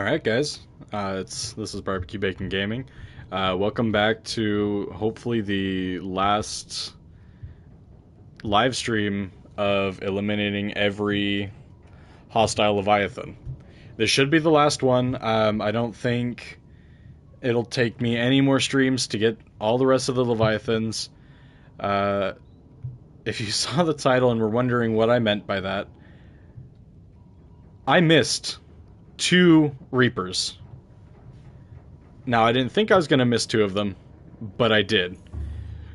All right, guys. This is Barbecue Bacon Gaming. Welcome back to hopefully the last live stream of eliminating every hostile Leviathan. This should be the last one. I don't think it'll take me any more streams to get all the rest of the Leviathans. Uh, if you saw the title and were wondering what I meant by that, I missed two Reapers. Now, I didn't think I was going to miss two of them, but I did.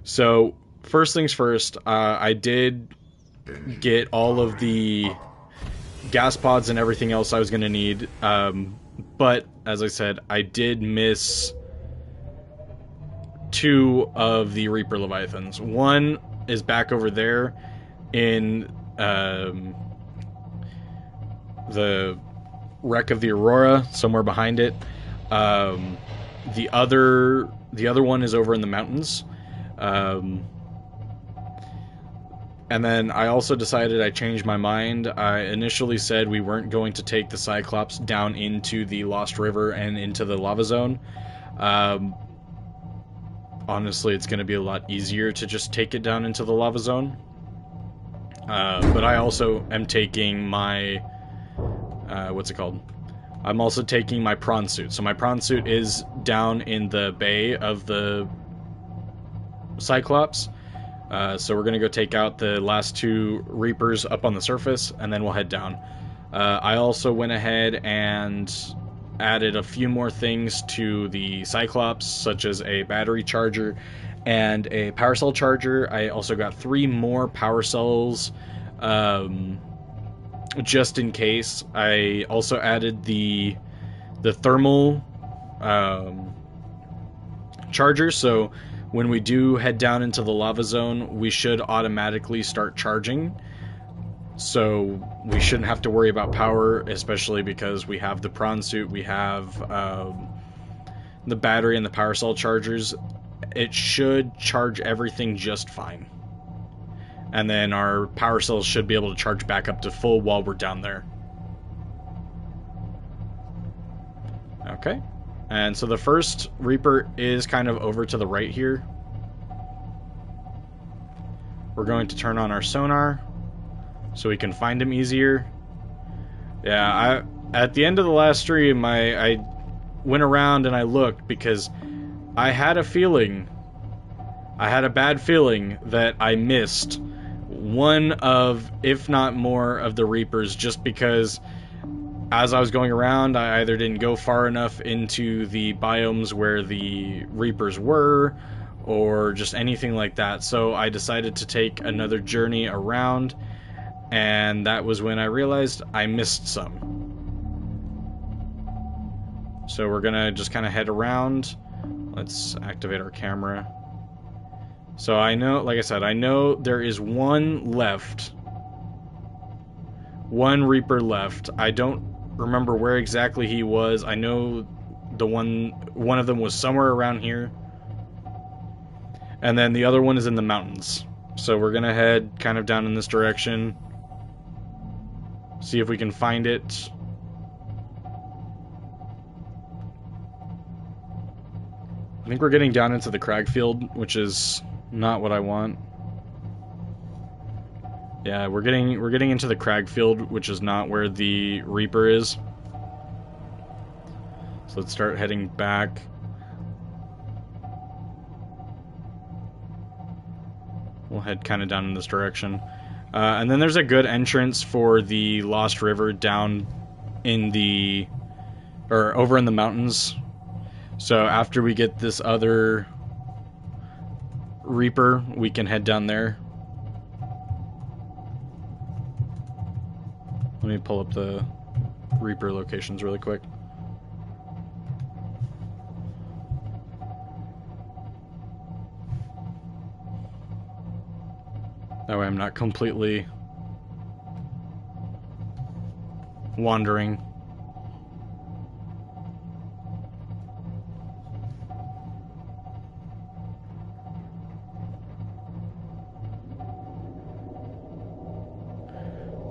So, first things first, I did get all of the gas pods and everything else I was going to need. But, as I said, I did miss two of the Reaper Leviathans. One is back over there in the wreck of the Aurora, somewhere behind it. The other one is over in the mountains. And then I also decided I changed my mind. I initially said we weren't going to take the Cyclops down into the Lost River and into the lava zone. Honestly, it's going to be a lot easier to just take it down into the lava zone. But I also am taking my... what's it called? I'm also taking my prawn suit. So my prawn suit is down in the bay of the Cyclops. So we're going to go take out the last two Reapers up on the surface, and then we'll head down. I also went ahead and added a few more things to the Cyclops, such as a battery charger and a power cell charger. I also got 3 more power cells, just in case. I also added the thermal charger, so when we do head down into the lava zone, we should automatically start charging. So we shouldn't have to worry about power, especially because we have the prawn suit, we have the battery and the power cell chargers. It should charge everything just fine. And then our power cells should be able to charge back up to full while we're down there. Okay. And so the first Reaper is kind of over to the right here. We're going to turn on our sonar so we can find him easier. Yeah, at the end of the last stream, I went around and I looked because I had a bad feeling that I missed one of, if not more, of the Reapers, just because as I was going around, I either didn't go far enough into the biomes where the Reapers were, or just anything like that. So I decided to take another journey around, and that was when I realized I missed some. So we're gonna just kind of head around. Let's activate our camera. So I know, like I said, I know there is one left. One Reaper left. I don't remember where exactly he was. I know the one of them was somewhere around here. And then the other one is in the mountains. So we're gonna head kind of down in this direction. See if we can find it. I think we're getting down into the Cragfield, which is not what I want. Yeah, we're getting into the Cragfield, which is not where the Reaper is. So let's start heading back. We'll head kind of down in this direction. And then there's a good entrance for the Lost River down in the... or over in the mountains. So after we get this other Reaper, we can head down there. Let me pull up the Reaper locations really quick. That way I'm not completely wandering.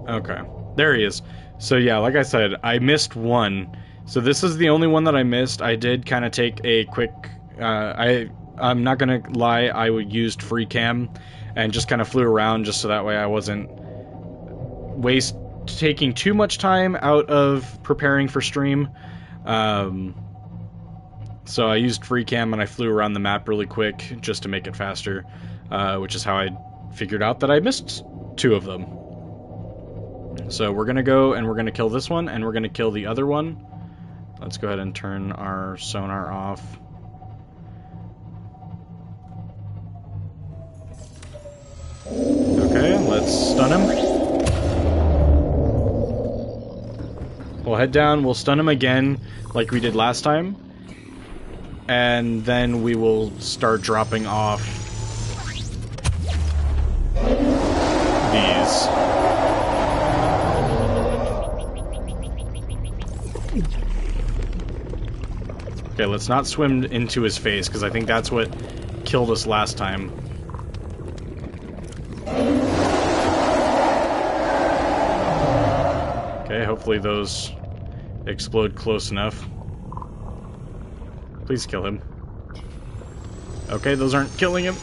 Okay, there he is. So yeah, like I said, I missed one So this is the only one that I missed. I did kind of take a quick. I'm not gonna lie. I used free cam, and just kind of flew around just so that way I wasn't taking too much time out of preparing for stream. So I used free cam and I flew around the map really quick just to make it faster, which is how I figured out that I missed 2 of them. So we're gonna go and we're gonna kill this one and we're gonna kill the other one. Let's go ahead and turn our sonar off. Okay, let's stun him. We'll head down, we'll stun him again like we did last time. And then we will start dropping off these. Okay, let's not swim into his face, because I think that's what killed us last time. Okay, hopefully those explode close enough. Please kill him. Okay, those aren't killing him.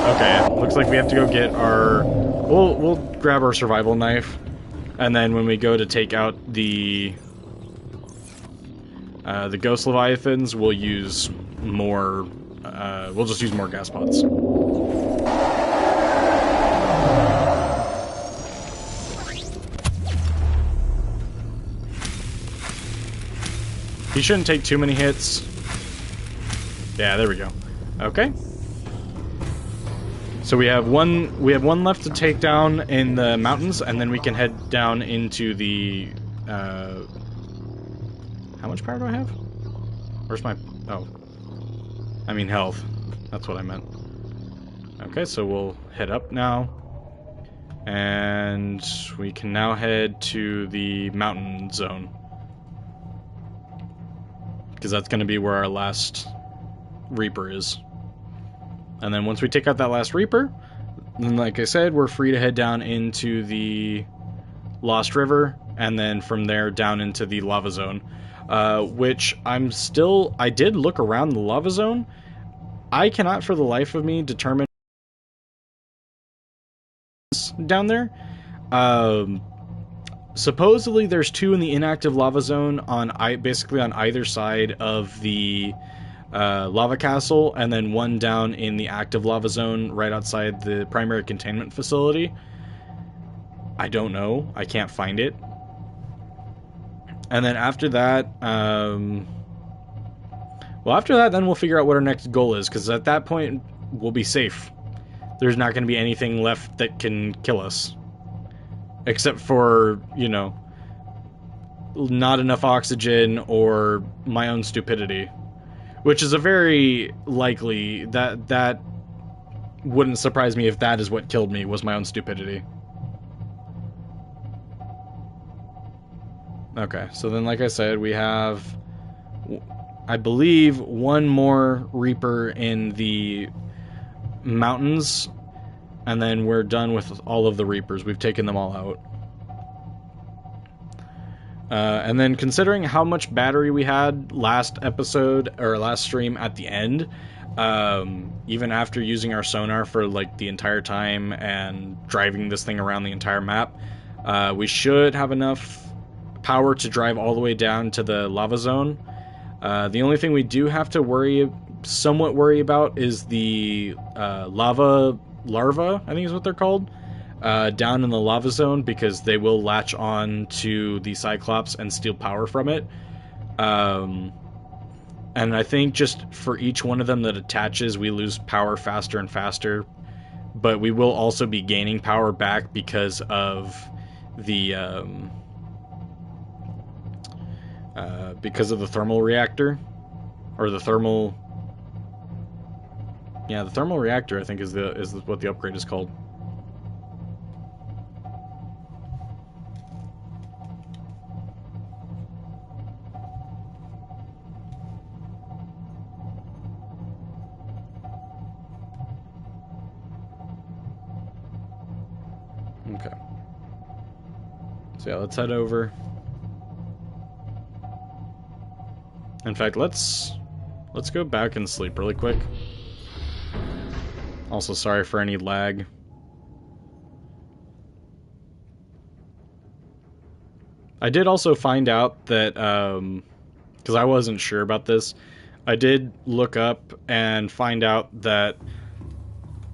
Okay, looks like we have to go get our... We'll grab our survival knife, and then when we go to take out the ghost leviathans, we'll use more... we'll just use more gas pods. He shouldn't take too many hits. Yeah, there we go. Okay. So we have one left to take down in the mountains, and then we can head down into the how much power do I have? Where's my... oh. I mean health. That's what I meant. Okay, so we'll head up now. And we can now head to the mountain zone. Because that's going to be where our last Reaper is. And then once we take out that last Reaper, then like I said, we're free to head down into the Lost River, and then from there down into the Lava Zone. Which I did look around the Lava Zone. I cannot for the life of me determine down there. Supposedly there's 2 in the inactive lava zone basically on either side of the lava castle, and then 1 down in the active lava zone right outside the primary containment facility. I don't know. I can't find it. And then after that, then we'll figure out what our next goal is, because at that point we'll be safe. There's not going to be anything left that can kill us. Except for, you know, not enough oxygen or my own stupidity. Which is a very likely... That wouldn't surprise me if that is what killed me, was my own stupidity. Okay, so then like I said, we have... I believe 1 more Reaper in the mountains, and then we're done with all of the Reapers. We've taken them all out. And then considering how much battery we had last episode, or last stream at the end, even after using our sonar for like the entire time and driving this thing around the entire map, we should have enough power to drive all the way down to the lava zone. The only thing we do have to somewhat worry about is the lava larva, I think is what they're called, down in the lava zone, because they will latch on to the Cyclops and steal power from it. And I think just for each one of them that attaches, we lose power faster and faster, but we will also be gaining power back because of the thermal reactor, or the thermal... Yeah, the thermal reactor, I think, is what the upgrade is called. Okay. So yeah, let's head over. In fact, let's go back and sleep really quick. Also, sorry for any lag. I did also find out that, because I wasn't sure about this, I did look up and find out that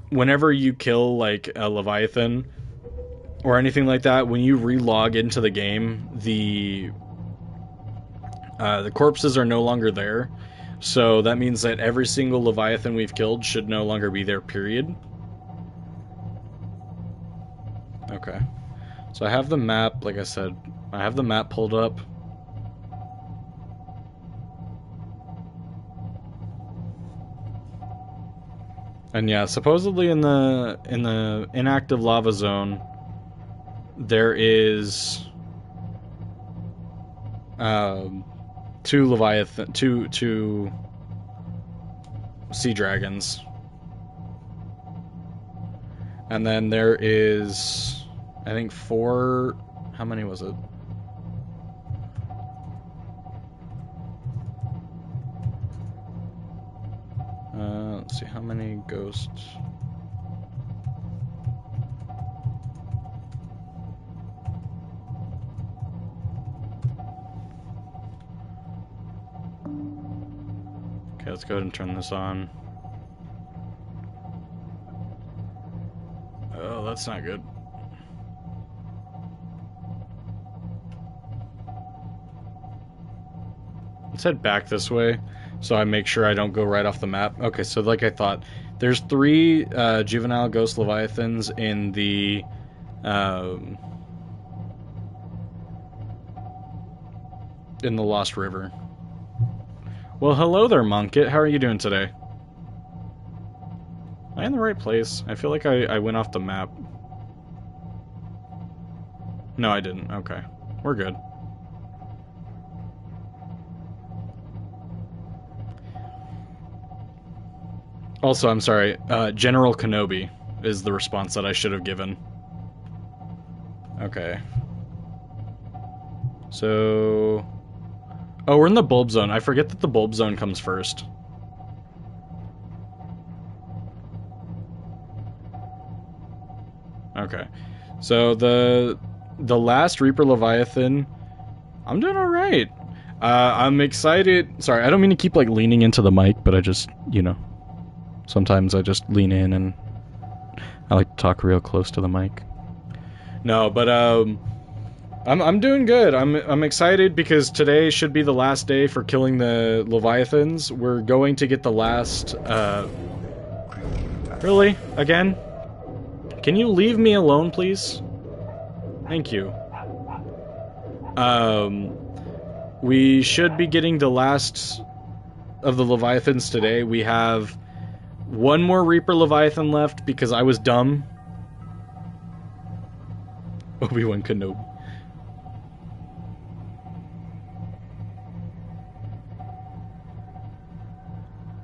whenever you kill, like, a Leviathan or anything like that, when you re-log into the game, the corpses are no longer there. So that means that every single Leviathan we've killed should no longer be there, period. Okay. So I have the map, like I said, I have the map pulled up. And yeah, supposedly in the inactive lava zone, there is two sea dragons. And then there is, I think, 4, how many was it? Let's see, how many ghosts? Okay, let's go ahead and turn this on. Oh, that's not good. Let's head back this way, so I make sure I don't go right off the map. Okay, so like I thought, there's 3 juvenile ghost leviathans in the Lost River. Well, hello there, Monkit. How are you doing today? Am I in the right place? I feel like I went off the map. No, I didn't. Okay, we're good. Also, I'm sorry, General Kenobi is the response that I should have given. Okay. So... oh, we're in the bulb zone. I forget that the bulb zone comes first. Okay. So the last Reaper Leviathan, I'm doing alright. I'm excited. Sorry, I don't mean to keep, like, leaning into the mic, but I just, you know... sometimes I just lean in and I like to talk real close to the mic. No, but I'm doing good. I'm excited because today should be the last day for killing the Leviathans. We're going to get the last really? Again? Can you leave me alone, please? Thank you. We should be getting the last of the Leviathans today. We have 1 more Reaper Leviathan left because I was dumb. Obi-Wan Kenobi.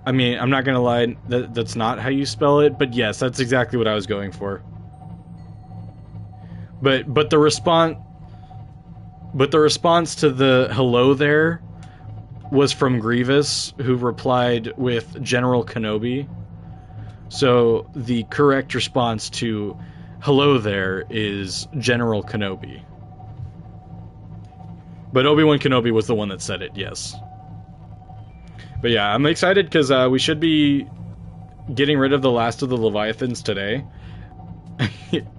I mean, I'm not gonna lie, that's not how you spell it, but yes, that's exactly what I was going for. But the response to the hello there was from Grievous, who replied with General Kenobi. So the correct response to hello there is General Kenobi. But Obi-Wan Kenobi was the one that said it, yes. But yeah, I'm excited because we should be getting rid of the last of the Leviathans today.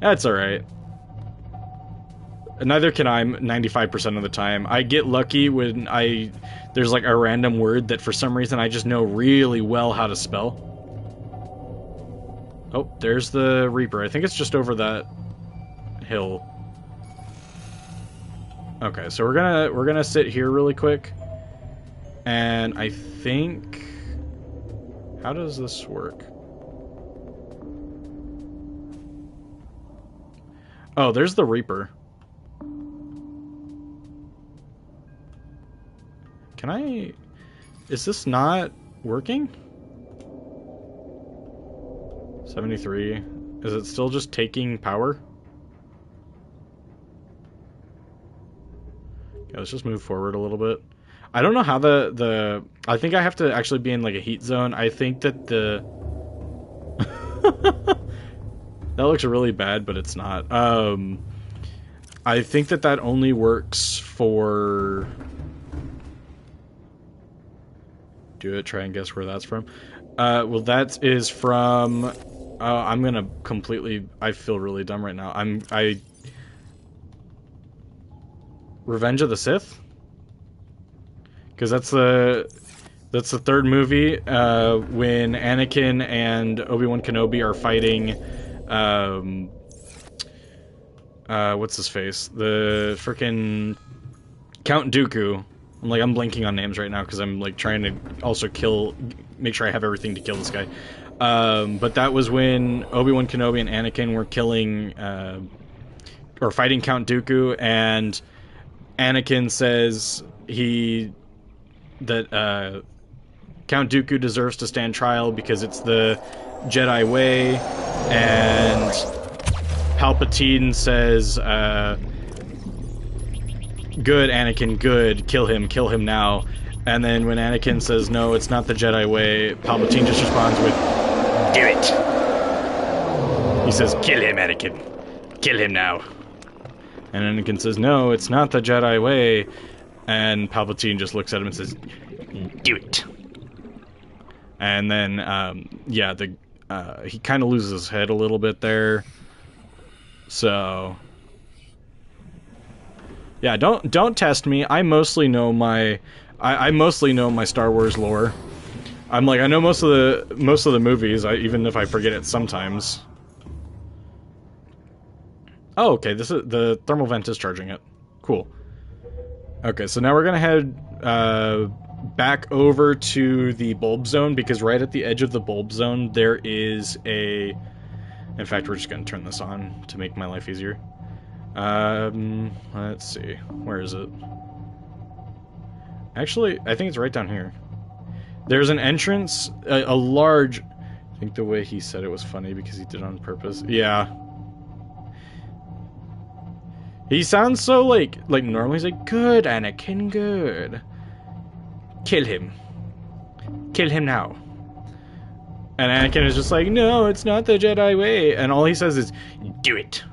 That's alright. Neither can I 95% of the time. I get lucky when there's like a random word that for some reason I just know really well how to spell. Oh, there's the Reaper. I think it's just over that hill. Okay, so we're gonna sit here really quick. And I think... how does this work? Oh, there's the Reaper. Can I... is this not working? 73. Is it still just taking power? Yeah, let's just move forward a little bit. I don't know how the I think I have to actually be in like a heat zone. I think that the that looks really bad, but it's not. I think that only works for... Do it, try and guess where that's from. Well, that is from... I'm gonna completely... I feel really dumb right now. Revenge of the Sith? Because that's the third movie, when Anakin and Obi-Wan Kenobi are fighting, what's his face? The frickin' Count Dooku. I'm blanking on names right now because I'm like trying to also make sure I have everything to kill this guy. But that was when Obi-Wan Kenobi and Anakin were killing, or fighting Count Dooku, and Anakin says that Count Dooku deserves to stand trial because it's the Jedi way, and Palpatine says, good, Anakin, good, kill him now. And then when Anakin says, no, it's not the Jedi way, Palpatine just responds with, do it! He says, kill him, Anakin. Kill him now. And Anakin says, no, it's not the Jedi way. And Palpatine just looks at him and says, do it. And then, yeah, he kind of loses his head a little bit there. So... yeah, don't test me. I mostly know my Star Wars lore. I know most of the movies, even if I forget it sometimes. Oh, okay, this is the thermal vent is charging it. Cool. Okay, so now we're gonna head back over to the bulb zone, because right at the edge of the bulb zone there is a... In fact, we're just gonna turn this on to make my life easier. Let's see. Where is it? Actually, I think it's right down here. There's an entrance, a large... I think the way he said it was funny because he did it on purpose. Yeah. He sounds so like normally he's like, good, Anakin, good. Kill him. Kill him now. And Anakin is just like, no, it's not the Jedi way. And all he says is, do it.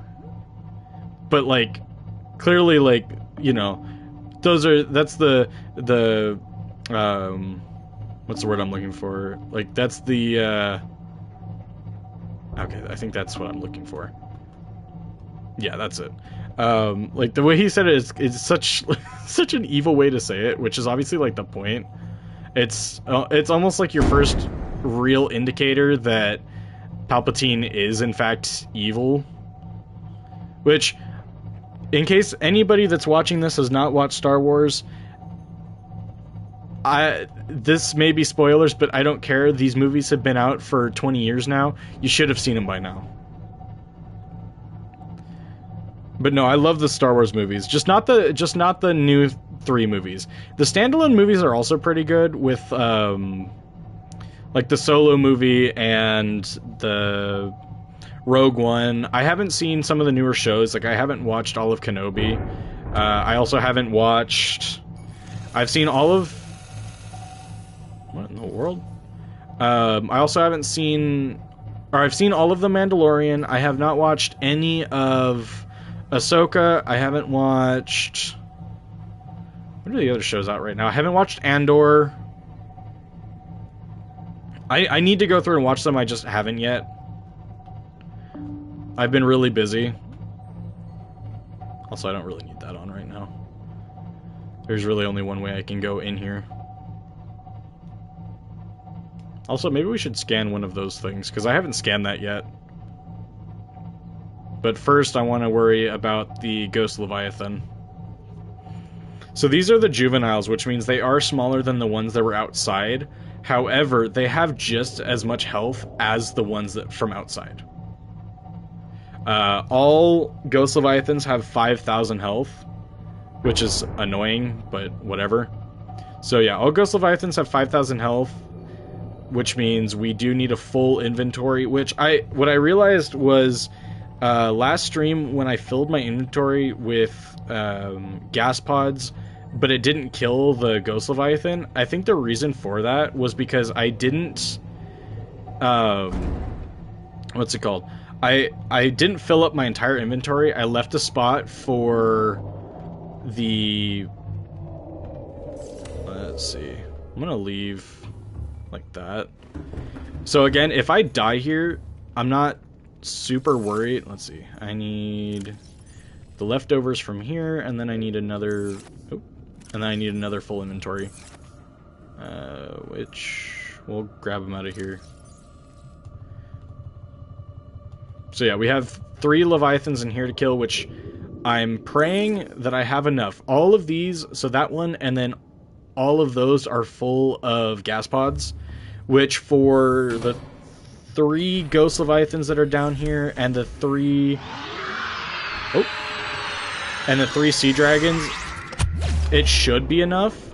But like, clearly, like, you know, that's the what's the word I'm looking for? Like, that's the, okay, I think that's what I'm looking for. Yeah, that's it. Like, the way he said it is such such an evil way to say it, which is obviously like the point. It's almost like your first real indicator that Palpatine is in fact evil. Which, in case anybody that's watching this has not watched Star Wars, this may be spoilers, but I don't care. These movies have been out for 20 years now. You should have seen them by now. But no, I love the Star Wars movies. Just not the new 3 movies. The standalone movies are also pretty good, with like the Solo movie and the Rogue One. I haven't seen some of the newer shows. Like, I haven't watched all of Kenobi. I also haven't watched... I've seen all of... What in the world? I also haven't seen... Or I've seen all of The Mandalorian. I have not watched any of Ahsoka. I haven't watched... What are the other shows out right now? I haven't watched Andor. I need to go through and watch them. I just haven't yet. I've been really busy. Also, I don't really need that on right now. There's really only one way I can go in here. Also, maybe we should scan one of those things, because I haven't scanned that yet. But first, I want to worry about the Ghost Leviathan. So these are the juveniles, which means they are smaller than the ones that were outside. However, they have just as much health as the ones that from outside. All Ghost Leviathans have 5,000 health, which is annoying, but whatever. So yeah, all Ghost Leviathans have 5,000 health, which means we do need a full inventory, what I realized was, last stream when I filled my inventory with gas pods, but it didn't kill the Ghost Leviathan. I think the reason for that was because I didn't, what's it called? I didn't fill up my entire inventory. I left a spot for the, let's see, I'm gonna leave like that. So again, if I die here, I'm not super worried. Let's see, I need the leftovers from here, and then I need another, oh, and then I need another full inventory, which we'll grab them out of here. So yeah, we have 3 Leviathans in here to kill, which I'm praying that I have enough. All of these, so that one, and then all of those are full of gas pods, which for the 3 Ghost Leviathans that are down here, and the 3... Oh! And the 3 Sea Dragons, it should be enough,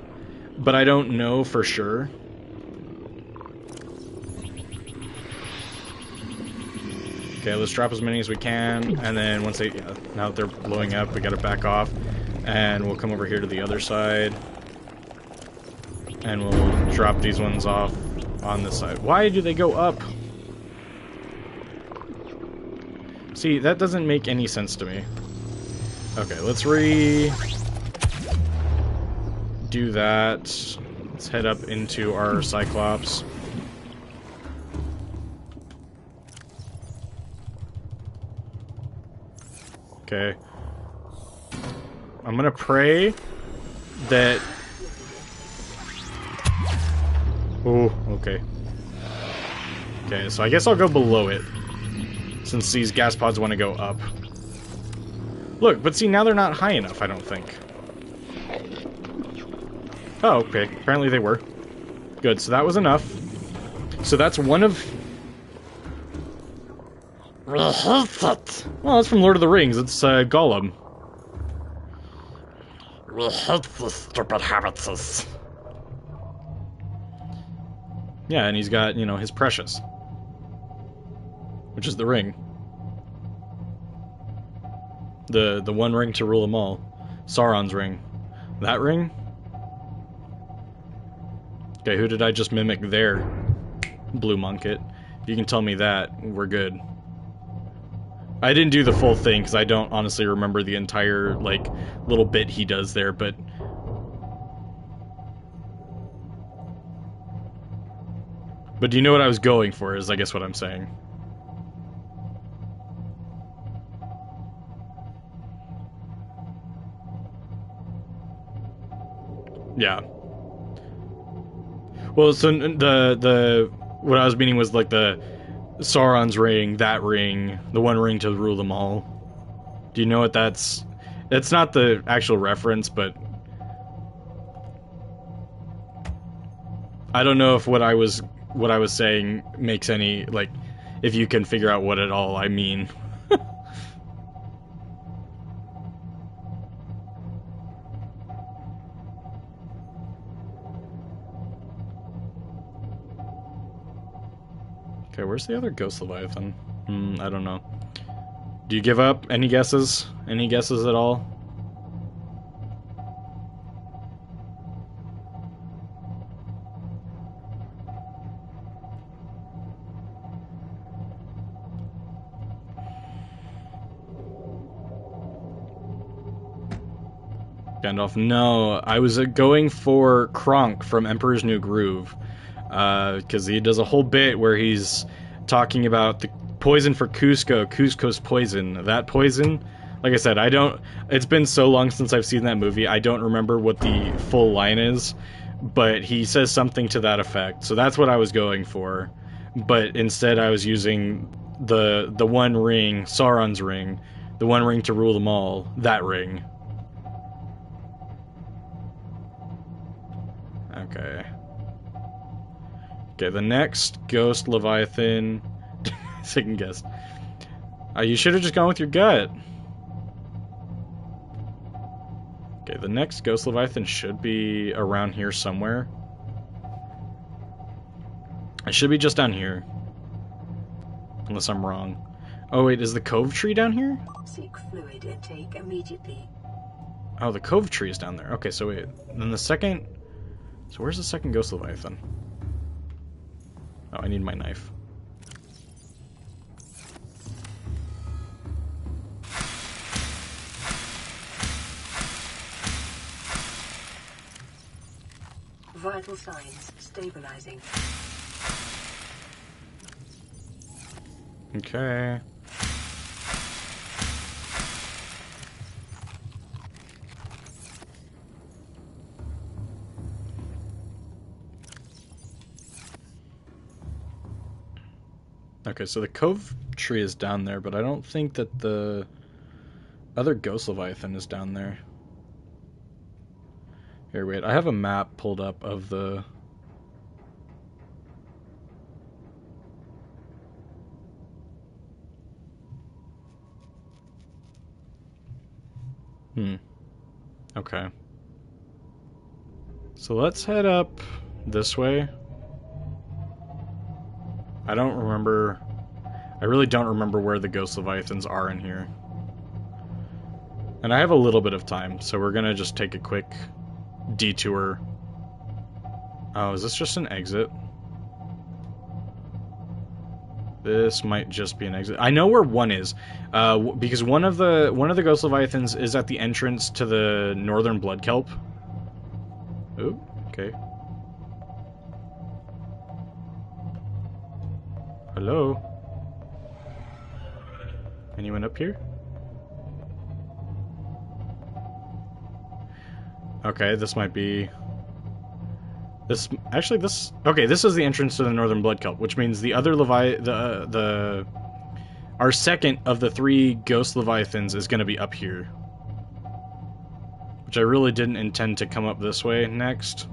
but I don't know for sure. Okay, let's drop as many as we can, and then once they, yeah, now that they're blowing up, we gotta back off, and we'll come over here to the other side, and we'll drop these ones off on this side. Why do they go up? See, that doesn't make any sense to me. Okay, let's do that. Let's head up into our Cyclops. Okay. I'm gonna pray that... Oh, okay. Okay, so I guess I'll go below it, since these gas pods want to go up. Look, but see, now they're not high enough, I don't think. Oh, okay. Apparently they were. Good, so that was enough. So that's one of... Well, that's from Lord of the Rings. It's Gollum. We hate these stupid hobbitses. Yeah, and he's got, you know, his precious. Which is the ring. The one ring to rule them all. Sauron's ring. That ring? Okay, who did I just mimic there? Blue Monket. If you can tell me that, we're good. I didn't do the full thing, because I don't honestly remember the entire, like, little bit he does there, but... But do you know what I was going for, is I guess what I'm saying. Yeah. Well, so what I was meaning was, like, the... Sauron's ring, that ring, the one ring to rule them all. Do you know what that's... It's not the actual reference, but... I don't know if what I was saying makes any, like, if you can figure out what at all I mean. Okay, where's the other Ghost Leviathan? I don't know. Do you give up? Any guesses? Any guesses at all? Gandalf, no. I was going for Kronk from Emperor's New Groove. Because he does a whole bit where he's talking about the poison for Cusco, Cusco's poison. That poison, like I said, it's been so long since I've seen that movie, I don't remember what the full line is, but he says something to that effect, so that's what I was going for. But instead I was using the one ring, Sauron's ring, the one ring to rule them all, that ring. Okay. Okay, the next Ghost Leviathan... Second guess. You should have just gone with your gut. Okay, the next Ghost Leviathan should be around here somewhere. It should be just down here. Unless I'm wrong. Oh wait, is the Cove Tree down here? Seek fluid intake immediately. Oh, the Cove Tree is down there. Okay, so wait. Then the second... So where's the second Ghost Leviathan? Oh, I need my knife. Vital signs stabilizing. Okay. Okay, so the Cove Tree is down there, but I don't think that the other Ghost Leviathan is down there. Here, wait, I have a map pulled up of the... Okay. So let's head up this way. I don't remember... I really don't remember where the Ghost Leviathans are in here. And I have a little bit of time, so we're gonna just take a quick detour. Oh, is this just an exit? This might just be an exit. I know where one is, because one of the Ghost Leviathans is at the entrance to the Northern Blood Kelp. Oh, okay. Hello? Anyone up here? Okay, this might be... This... Actually, this... Okay, this is the entrance to the Northern Blood Kelp, which means the other our second of the 3 Ghost Leviathans is gonna be up here. Which I really didn't intend to come up this way next.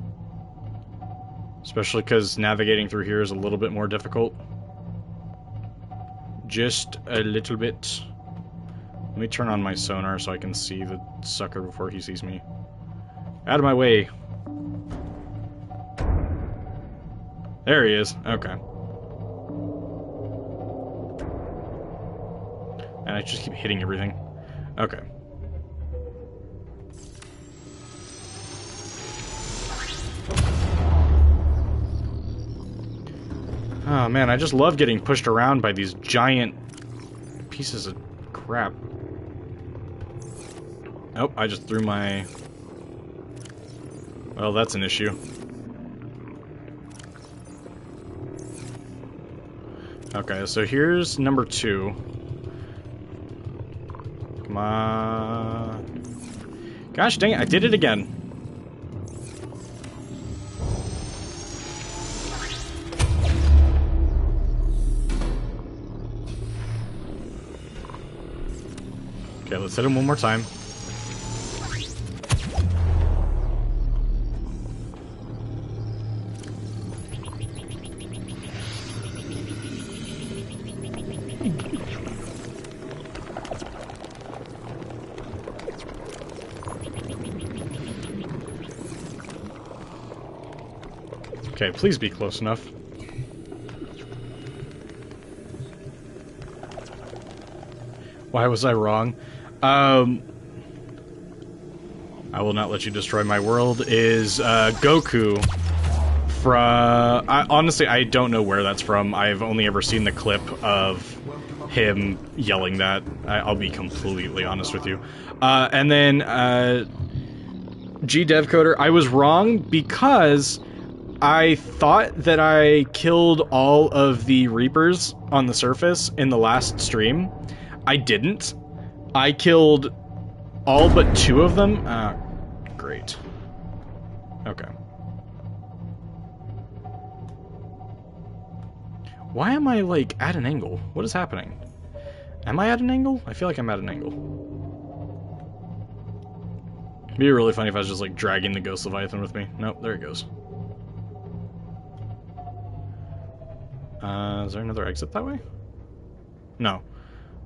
Especially because navigating through here is a little bit more difficult. Just a little bit. Let me turn on my sonar so I can see the sucker before he sees me. Out of my way. There he is. Okay. And I just keep hitting everything. Okay. Oh man, I just love getting pushed around by these giant pieces of crap. Oh, I just threw my... Well, that's an issue. Okay, so here's number 2. Come on. Gosh dang it, I did it again. Okay, let's hit him one more time. Okay, please be close enough. Why was I wrong? I will not let you destroy my world is Goku from... honestly, I don't know where that's from. I've only ever seen the clip of him yelling that. I'll be completely honest with you. And then GDevCoder, I was wrong because I thought that I killed all of the Reapers on the surface in the last stream. I didn't. I killed all but 2 of them. Great. Okay. Why am I, like, at an angle? What is happening? Am I at an angle? I feel like I'm at an angle. It'd be really funny if I was just, like, dragging the Ghost Leviathan with me. Nope, there it goes. Is there another exit that way? No.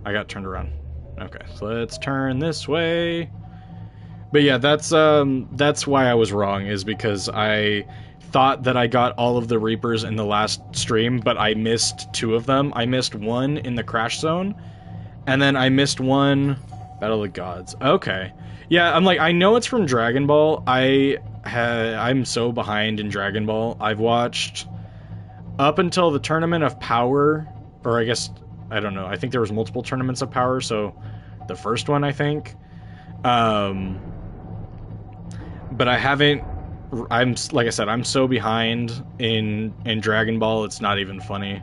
I got turned around. Okay, so let's turn this way. But yeah, that's why I was wrong, is because I thought that I got all of the Reapers in the last stream, but I missed 2 of them. I missed one in the crash zone, and then I missed one Battle of the Gods. Okay. Yeah, I'm like, I know it's from Dragon Ball. I'm so behind in Dragon Ball. I've watched up until the Tournament of Power, or I guess, I don't know. I think there was multiple Tournaments of Power, so the first one, I think. But I haven't. I'm like I said, I'm so behind in Dragon Ball. It's not even funny.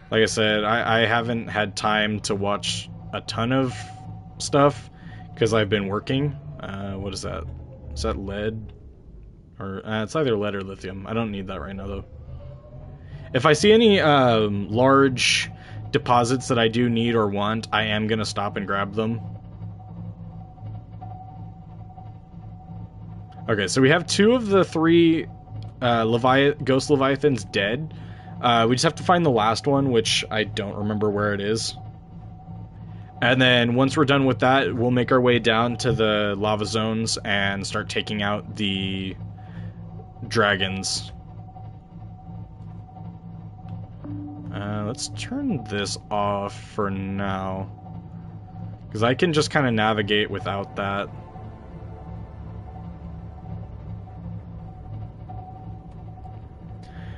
Like I said, I haven't had time to watch a ton of stuff because I've been working. What is that? Is that lead? Or it's either lead or lithium. I don't need that right now though. If I see any large deposits that I do need or want, I am gonna stop and grab them. Okay, so we have 2 of the 3 Ghost Leviathans dead. We just have to find the last one, which I don't remember where it is. And then once we're done with that, we'll make our way down to the lava zones and start taking out the dragons. Let's turn this off for now, because I can just kind of navigate without that.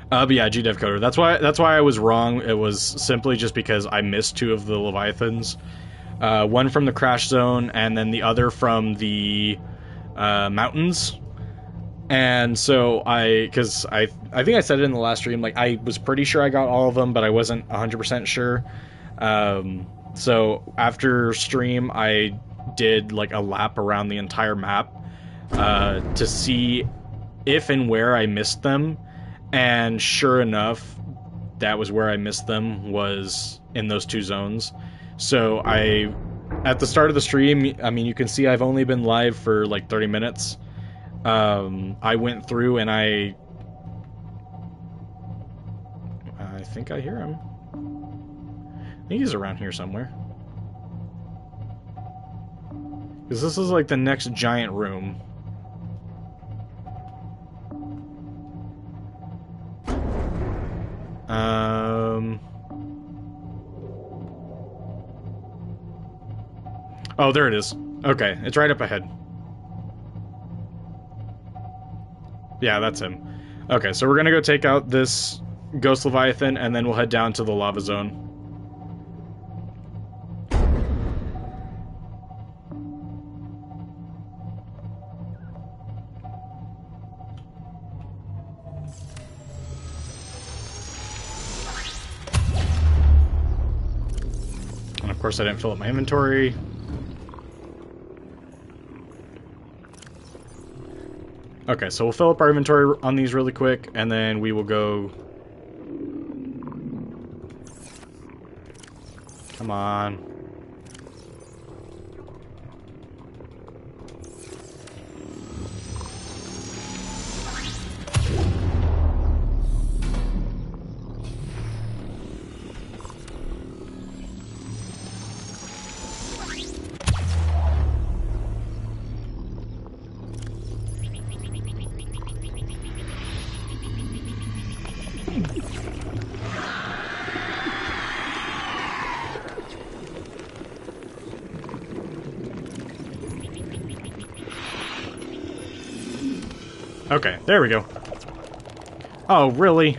But yeah, GDev coder. That's why I was wrong. It was simply just because I missed 2 of the Leviathans. One from the crash zone, and then the other from the mountains. And so because I think I said it in the last stream, like I was pretty sure I got all of them, but I wasn't 100% sure. So after stream, I did like a lap around the entire map to see if and where I missed them. And sure enough, that was where I missed them, was in those 2 zones. So at the start of the stream, I mean, you can see I've only been live for like 30 minutes. I went through and I think I hear him. I think he's around here somewhere. Because this is like the next giant room. Oh, there it is. Okay, it's right up ahead. Yeah, that's him. Okay, so we're gonna go take out this Ghost Leviathan, and then we'll head down to the lava zone. And of course I didn't fill up my inventory. Okay, so we'll fill up our inventory on these really quick, and then we will go... Come on. Okay, there we go. Oh, really?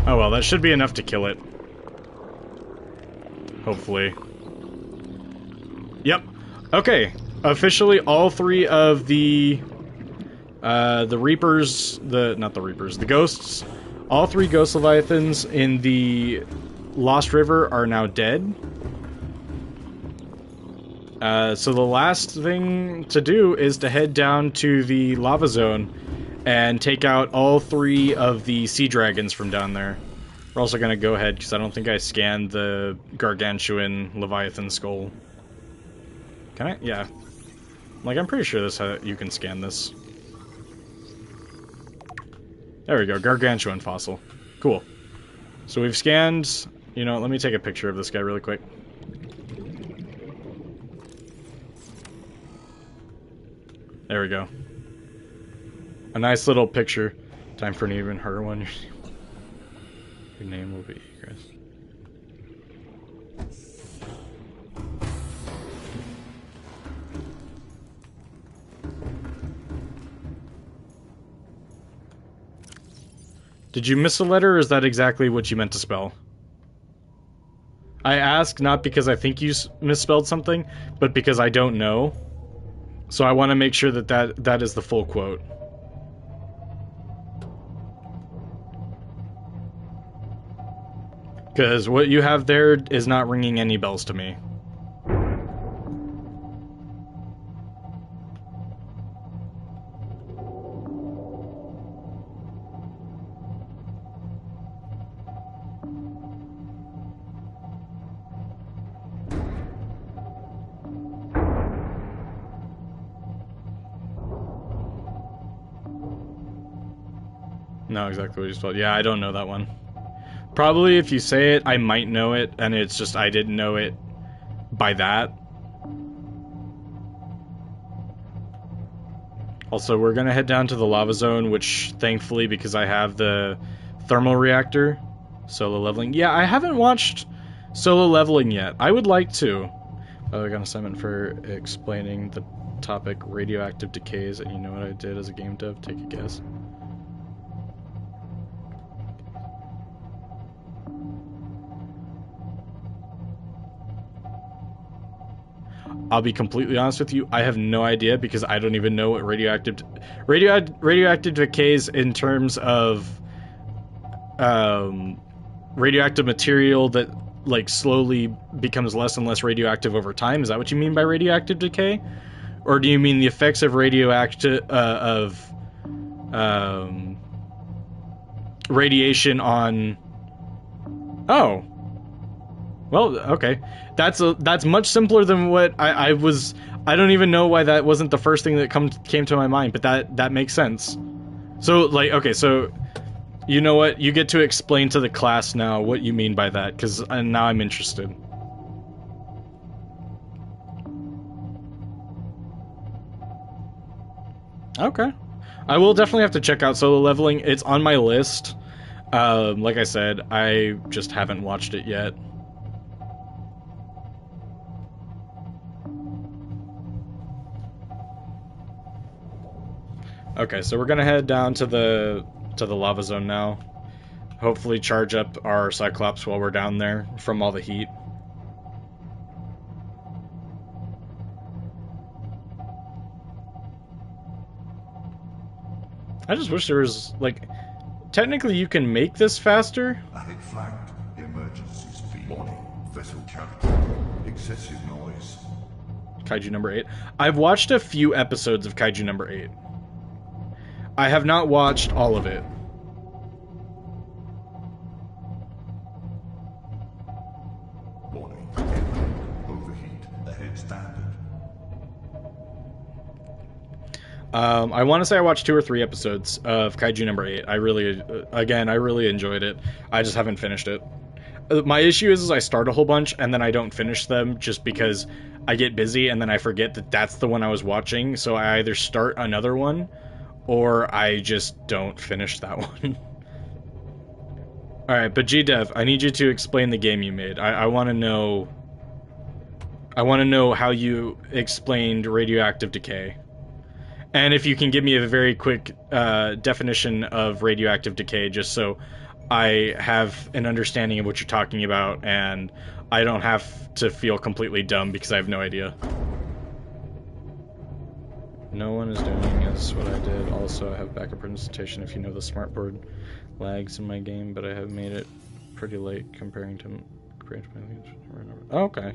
Oh well, that should be enough to kill it. Hopefully. Yep. Okay. Officially, all 3 of the Reapers, not the Reapers, the Ghosts, all 3 Ghost Leviathans in the Lost River are now dead. So the last thing to do is to head down to the lava zone and take out all 3 of the sea dragons from down there. We're also going to go ahead, because I don't think I scanned the gargantuan Leviathan skull. Can I? Yeah. Like, I'm pretty sure you can scan this. There we go, gargantuan fossil. Cool. So we've scanned... You know, let me take a picture of this guy really quick. There we go. A nice little picture. Time for an even harder one. Your name will be Chris. Did you miss a letter, or is that exactly what you meant to spell? I ask not because I think you misspelled something, but because I don't know. So I want to make sure that is the full quote. Because what you have there is not ringing any bells to me. No, exactly what you spelled. Yeah, I don't know that one. Probably if you say it, I might know it, and it's just I didn't know it by that. Also, we're gonna head down to the lava zone, which thankfully, because I have the thermal reactor, solo leveling. Yeah, I haven't watched Solo Leveling yet. I would like to. I got an assignment for explaining the topic radioactive decays, and you know what I did as a game dev? Take a guess. I'll be completely honest with you, I have no idea because I don't even know what radioactive decays in terms of radioactive material that like slowly becomes less and less radioactive over time. Is that what you mean by radioactive decay? Or do you mean the effects of radiation on... Oh. Well, okay. That's much simpler than what I was... I don't even know why that wasn't the first thing that came to my mind, but that makes sense. So, like, okay, so... You know what? You get to explain to the class now what you mean by that, because now I'm interested. Okay. I will definitely have to check out Solo Leveling. It's on my list. Like I said, I just haven't watched it yet. Okay, so we're gonna head down to the lava zone now. Hopefully charge up our Cyclops while we're down there from all the heat. I just wish there was, like, technically you can make this faster. Ahead flagged. Emergency speed. Warning. Vessel cavity. Excessive noise. Kaiju number 8. I've watched a few episodes of Kaiju number 8. I have not watched all of it. Warning. Overheat. Ahead standard. I want to say I watched 2 or 3 episodes of Kaiju number 8. I really enjoyed it. I just haven't finished it. My issue is I start a whole bunch and then I don't finish them just because I get busy and then I forget that that's the one I was watching. So I either start another one or I just don't finish that one. Alright, but GDev, I need you to explain the game you made. I want to know... I want to know how you explained radioactive decay. And if you can give me a very quick definition of radioactive decay, just so I have an understanding of what you're talking about, and I don't have to feel completely dumb because I have no idea. No one is doing this, what I did. Also, I have backup presentation if you know the smartboard lags in my game, but I have made it pretty late comparing to my... Oh, okay.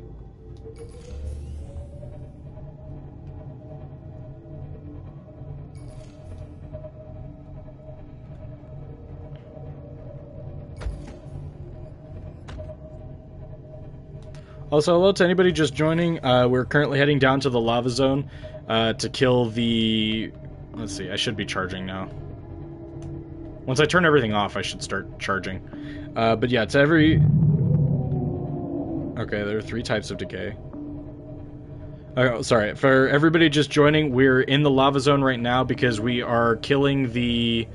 Also, hello to anybody just joining. We're currently heading down to the lava zone to kill the... Let's see, I should be charging now. Once I turn everything off, I should start charging. But yeah, to every... Okay, there are 3 types of decay. Oh, sorry, for everybody just joining, we're in the lava zone right now because we are killing the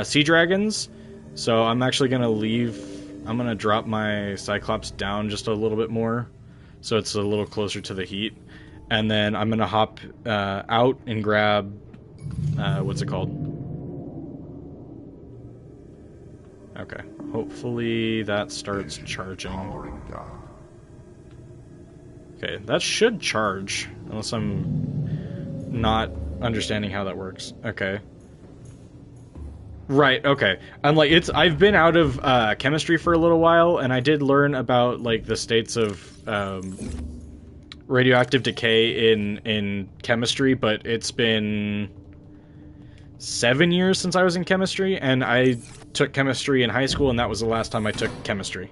sea dragons. So I'm actually going to leave... I'm going to drop my Cyclops down just a little bit more so it's a little closer to the heat. And then I'm going to hop out and grab... what's it called? Okay. Hopefully that starts charging. Powering down. Okay, that should charge, unless I'm not understanding how that works. Okay. Right, okay. I'm like, I've been out of chemistry for a little while, and I did learn about, like, the states of radioactive decay in chemistry, but it's been 7 years since I was in chemistry, and I took chemistry in high school, and that was the last time I took chemistry.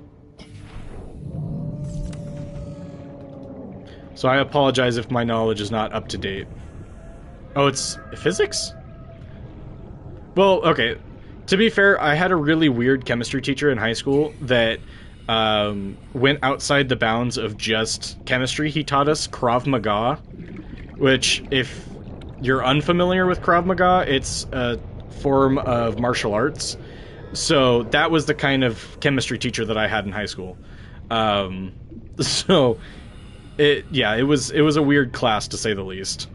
So I apologize if my knowledge is not up to date. Oh, it's physics? Well, okay. To be fair, I had a really weird chemistry teacher in high school that went outside the bounds of just chemistry. He taught us Krav Maga, which, if you're unfamiliar with Krav Maga, it's a form of martial arts. So that was the kind of chemistry teacher that I had in high school. So it was a weird class, to say the least.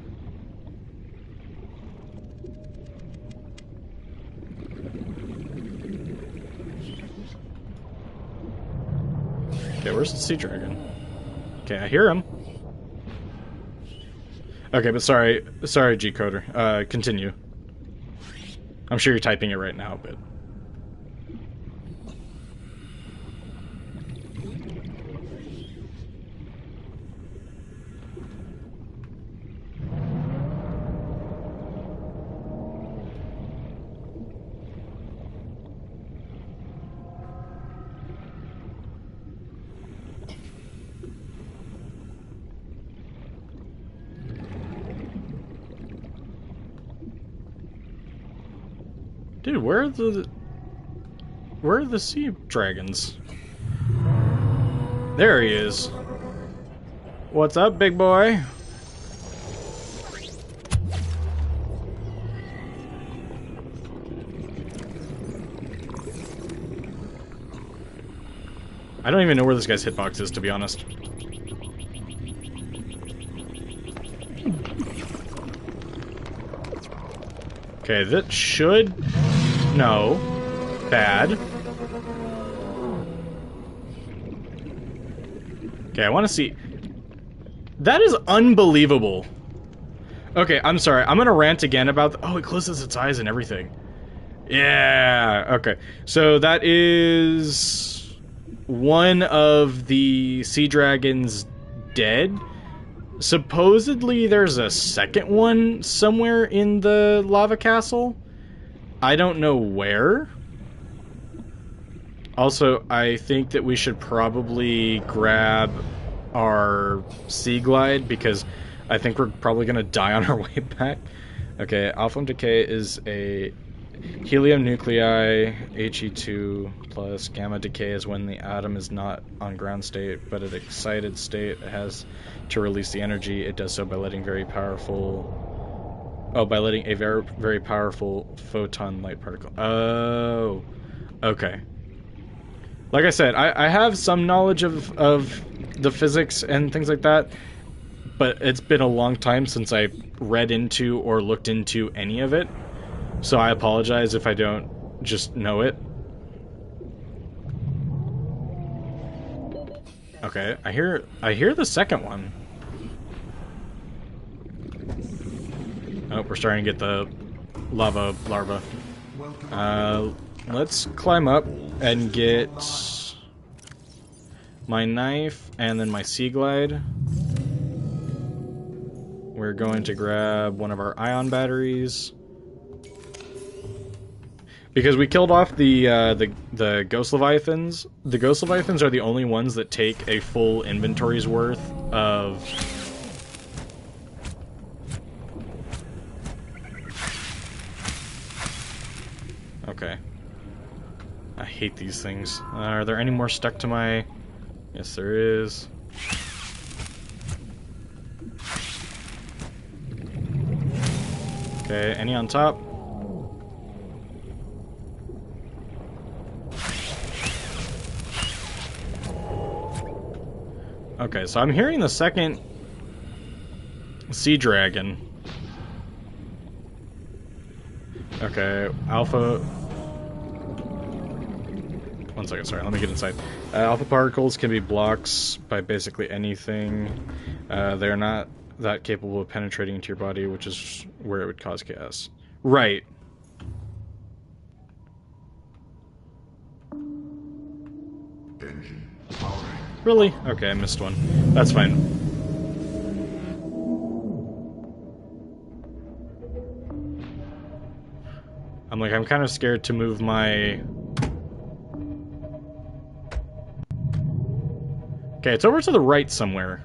Okay, where's the sea dragon? Okay, I hear him. Okay, but sorry, G-Coder. Continue. I'm sure you're typing it right now, but... Dude, where are the sea dragons? There he is. What's up, big boy? I don't even know where this guy's hitbox is, to be honest. Okay, that should... No. Bad. Okay, I want to see... That is unbelievable. Okay, I'm sorry. I'm gonna rant again about... Oh, it closes its eyes and everything. Yeah! Okay. So that is... one of the sea dragons dead. Supposedly there's a second one somewhere in the lava castle. I don't know where. Also, I think that we should probably grab our Sea Glide, because I think we're probably going to die on our way back. Okay, Alpha Decay is a helium nuclei, He2 plus gamma decay is when the atom is not on ground state, but at excited state it has to release the energy. It does so by letting very very powerful photon light particle. Oh, okay. Like I said, I have some knowledge of the physics and things like that, but it's been a long time since I read into or looked into any of it. So I apologize if I don't just know it. Okay, I hear the second one. Oh, we're starting to get the lava larva. Let's climb up and get my knife and then my Sea Glide. We're going to grab one of our ion batteries. Because we killed off the Ghost Leviathans. The Ghost Leviathans are the only ones that take a full inventory's worth of... Okay. I hate these things. Are there any more stuck to my... Yes, there is. Okay, any on top? Okay, so I'm hearing the second sea dragon. Okay, Alpha. One second, sorry, let me get inside. Alpha particles can be blocks by basically anything. They're not that capable of penetrating into your body, which is where it would cause chaos. Right. Engine powering. Really? Okay, I missed one. That's fine. I'm kind of scared to move my... Okay, it's over to the right somewhere.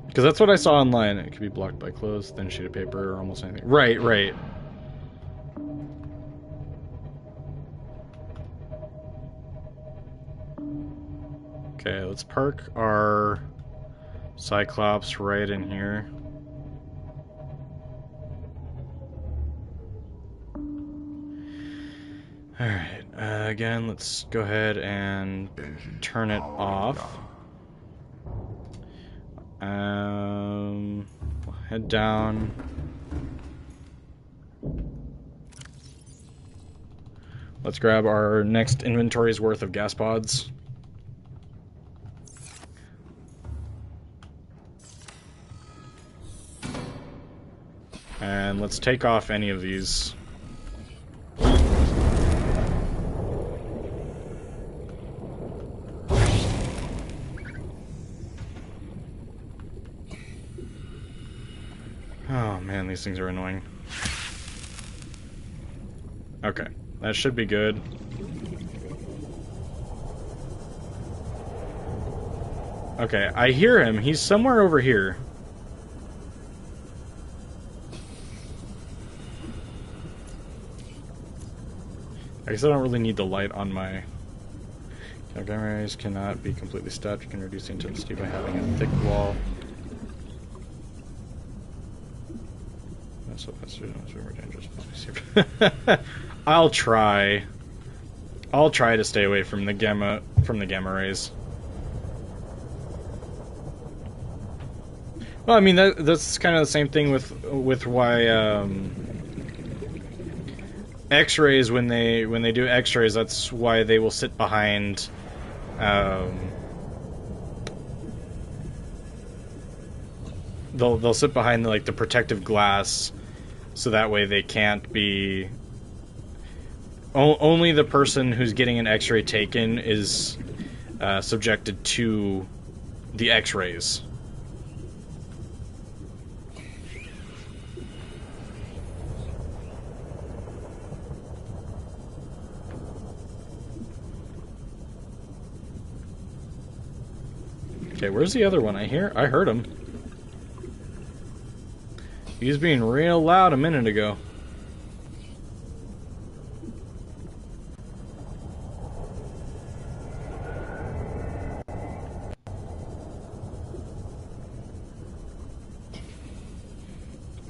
Because that's what I saw online. It could be blocked by clothes, thin sheet of paper, or almost anything. Right, right. Okay, let's park our Cyclops right in here. Alright, again, let's go ahead and turn it off. We'll head down. Let's grab our next inventory's worth of gas pods. And let's take off any of these. Oh man, these things are annoying. Okay, that should be good. Okay, I hear him. He's somewhere over here. I guess I don't really need the light on my... Gamma rays cannot be completely stopped. You can reduce the intensity by having a thick wall. So that's super dangerous. I'll try to stay away from the gamma rays. Well, I mean that's kind of the same thing with why X-rays when they do X-rays, that's why they will sit behind they'll sit behind like the protective glass. So that way they can't be... Only the person who's getting an X-ray taken is subjected to the X-rays. Okay, where's the other one? I heard him. He was being real loud a minute ago.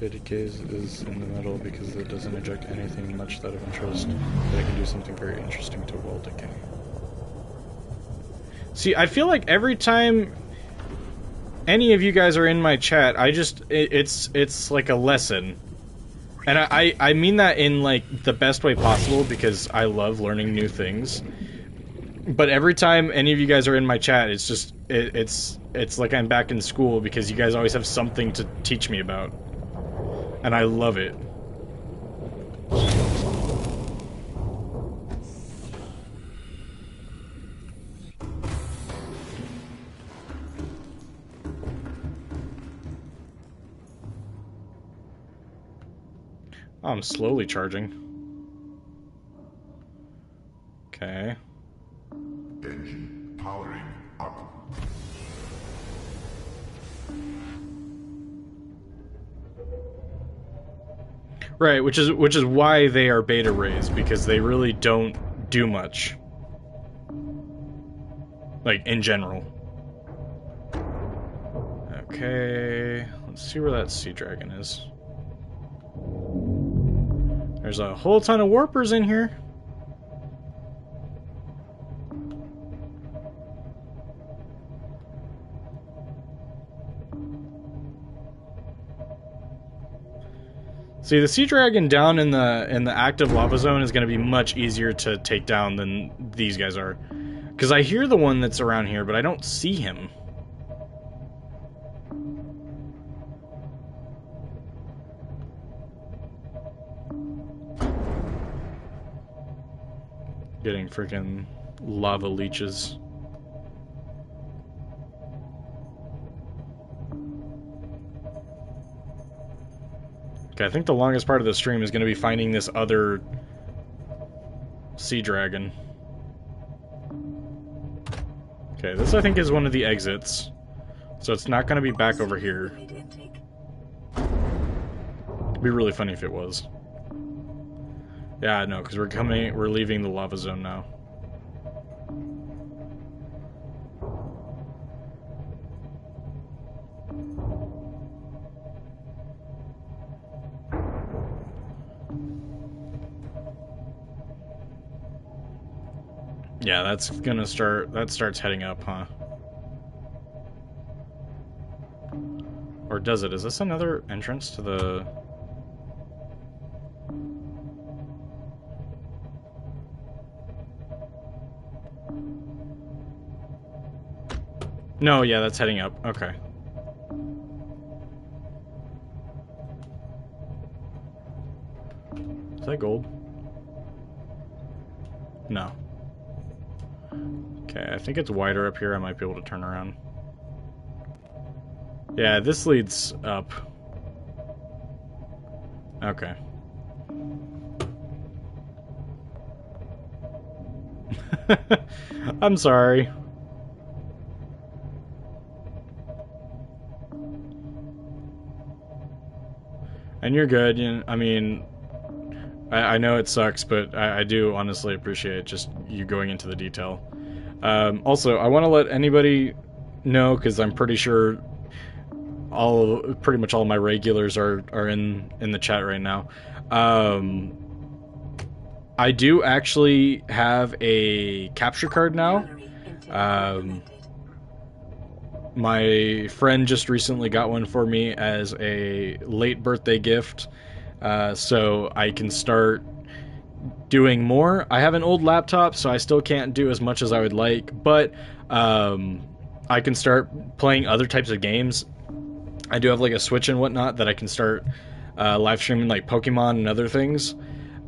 Beta case is in the middle because it doesn't eject anything much that of interest, but it can do something very interesting to wall decay. See, I feel like every time any of you guys are in my chat, it's like a lesson. And I mean that in like the best way possible because I love learning new things. But every time any of you guys are in my chat, it's just it's like I'm back in school because you guys always have something to teach me about. And I love it. Oh, I'm slowly charging. Okay. Engine powering up. Right, which is why they are beta rays, because they really don't do much. Like, in general. Okay, let's see where that sea dragon is. There's a whole ton of warpers in here. See, the Sea Dragon down in the active lava zone is going to be much easier to take down than these guys are. Because I hear the one that's around here, but I don't see him. Getting freaking lava leeches. Okay, I think the longest part of the stream is going to be finding this other sea dragon. Okay, this I think is one of the exits. So it's not going to be back over here. It'd be really funny if it was. Yeah, no, because we're leaving the lava zone now. Yeah, that's gonna start, that starts heading up, huh? Or does it? Is this another entrance to the... No, yeah, that's heading up. Okay. Is that gold? No. Okay, I think it's wider up here. I might be able to turn around. Yeah, this leads up. Okay. I'm sorry. And you're good. I mean, I know it sucks, but I do honestly appreciate just you going into the detail. Also, I want to let anybody know, because I'm pretty sure pretty much all my regulars are in the chat right now. I do actually have a capture card now. My friend just recently got one for me as a late birthday gift, so I can start doing more. I have an old laptop, so I still can't do as much as I would like, but I can start playing other types of games. I do have like a Switch and whatnot that I can start live streaming, like Pokemon and other things.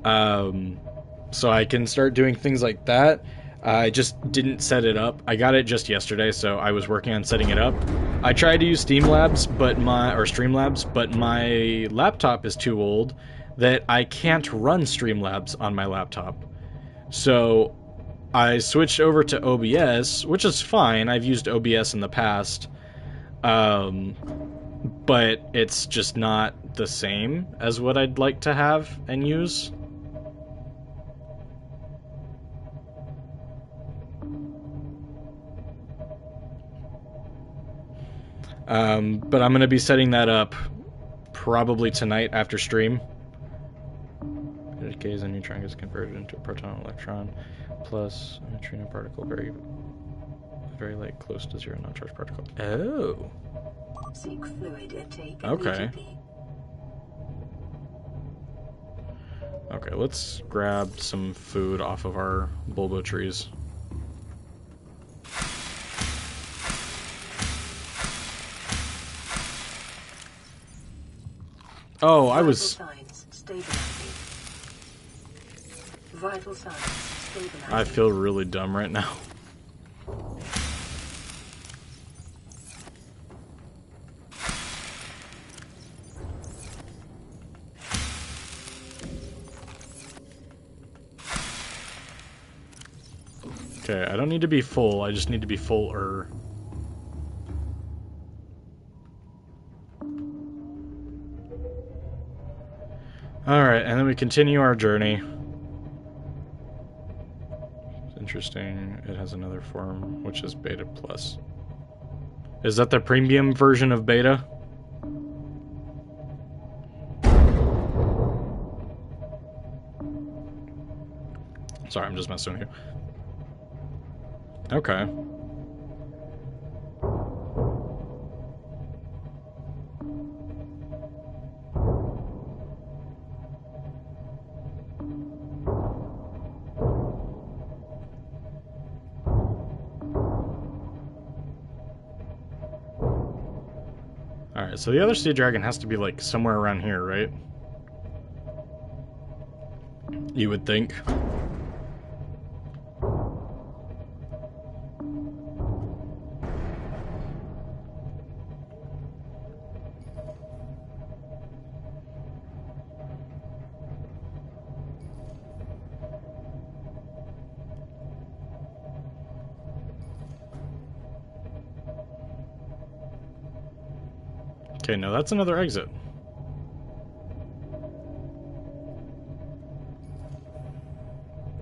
So I can start doing things like that. I just didn't set it up. I got it just yesterday, so I was working on setting it up. I tried to use Streamlabs, but my laptop is too old that I can't run Streamlabs on my laptop. So I switched over to OBS, which is fine. I've used OBS in the past. But it's just not the same as what I'd like to have and use. But I'm going to be setting that up probably tonight after stream. As a neutron gets converted into a proton electron plus a neutrino particle, very light, close to zero, non-charged particle. Oh. Seek fluid intake. Okay. Okay, let's grab some food off of our bulbo trees. Oh, I was... Vital signs stabilizing. I feel really dumb right now. Okay, I don't need to be full, I just need to be fuller. Alright, and then we continue our journey. It's interesting, it has another form, which is Beta Plus. Is that the premium version of Beta? Sorry, I'm just messing with you. Okay. Alright, so the other sea dragon has to be, like, somewhere around here, right? You would think. Okay, no, that's another exit.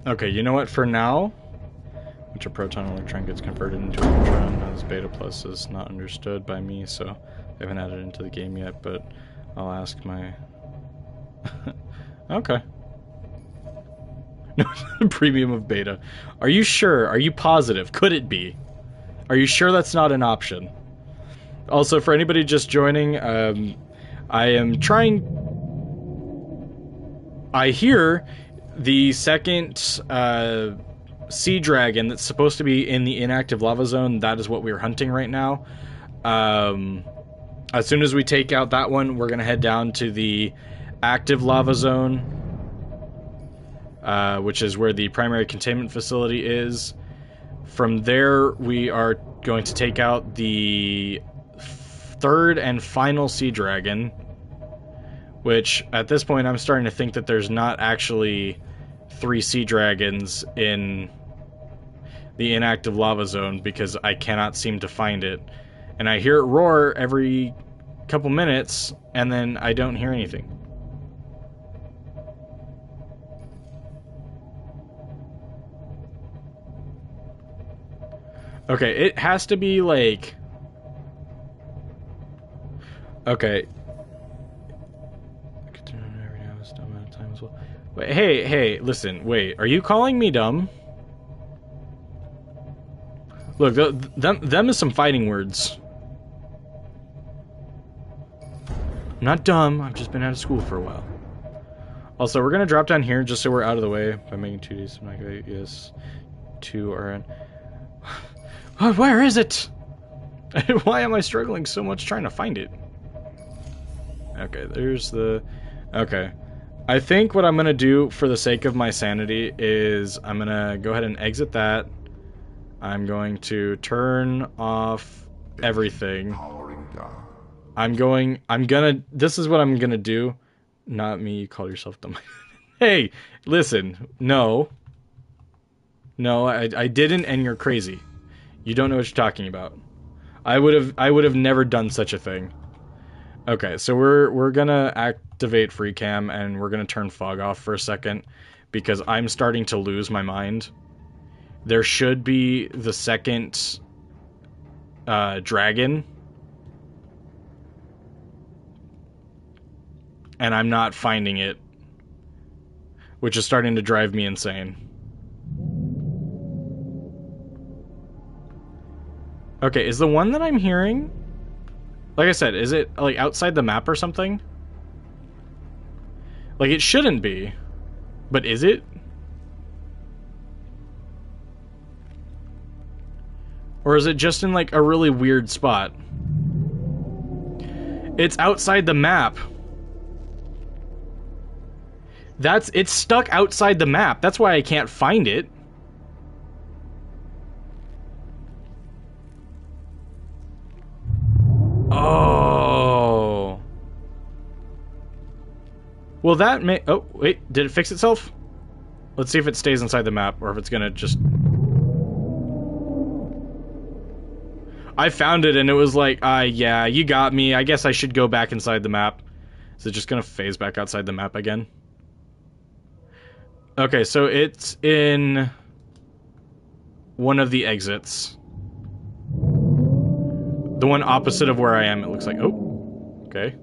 Okay, you know what? For now, which a proton electron gets converted into a neutron as beta plus is not understood by me, so I haven't added it into the game yet, but I'll ask my... Okay. No, premium of beta. Are you sure? Are you positive? Could it be? Are you sure that's not an option? Also, for anybody just joining, I am trying... I hear the second sea dragon that's supposed to be in the inactive lava zone. That is what we're hunting right now. As soon as we take out that one, we're going to head down to the active lava zone, which is where the primary containment facility is. From there, we are going to take out the third and final sea dragon, which at this point I'm starting to think that there's not actually 3 sea dragons in the inactive lava zone because I cannot seem to find it. And I hear it roar every couple minutes, and then I don't hear anything. Okay, it has to be like... Okay. Wait, hey, listen, wait, are you calling me dumb? Look, them is some fighting words. I'm not dumb, I've just been out of school for a while. Also, we're gonna drop down here just so we're out of the way by making 2Ds. I'm not gonna, yes, 2 are in. Oh, where is it? Why am I struggling so much trying to find it? Okay, there's the... Okay. I think what I'm going to do for the sake of my sanity is I'm going to go ahead and exit that. I'm going to turn off everything. This is what I'm going to do. Not me, you call yourself dumb. Hey, listen, no. No, I didn't, and you're crazy. You don't know what you're talking about. I would have never done such a thing. Okay, so we're gonna activate free cam and we're gonna turn fog off for a second because I'm starting to lose my mind. There should be the second dragon, and I'm not finding it, which is starting to drive me insane. Okay, is the one that I'm hearing... Like I said, is it, like, outside the map or something? Like, it shouldn't be. But is it? Or is it just in, like, a really weird spot? It's outside the map. It's stuck outside the map. That's why I can't find it. Oh. Well, that may... Oh, wait. Did it fix itself? Let's see if it stays inside the map, or if it's gonna just... I found it, and it was like, yeah, you got me. I guess I should go back inside the map. Is it just gonna phase back outside the map again? Okay, so it's in one of the exits. The one opposite of where I am, it looks like. Oh, okay.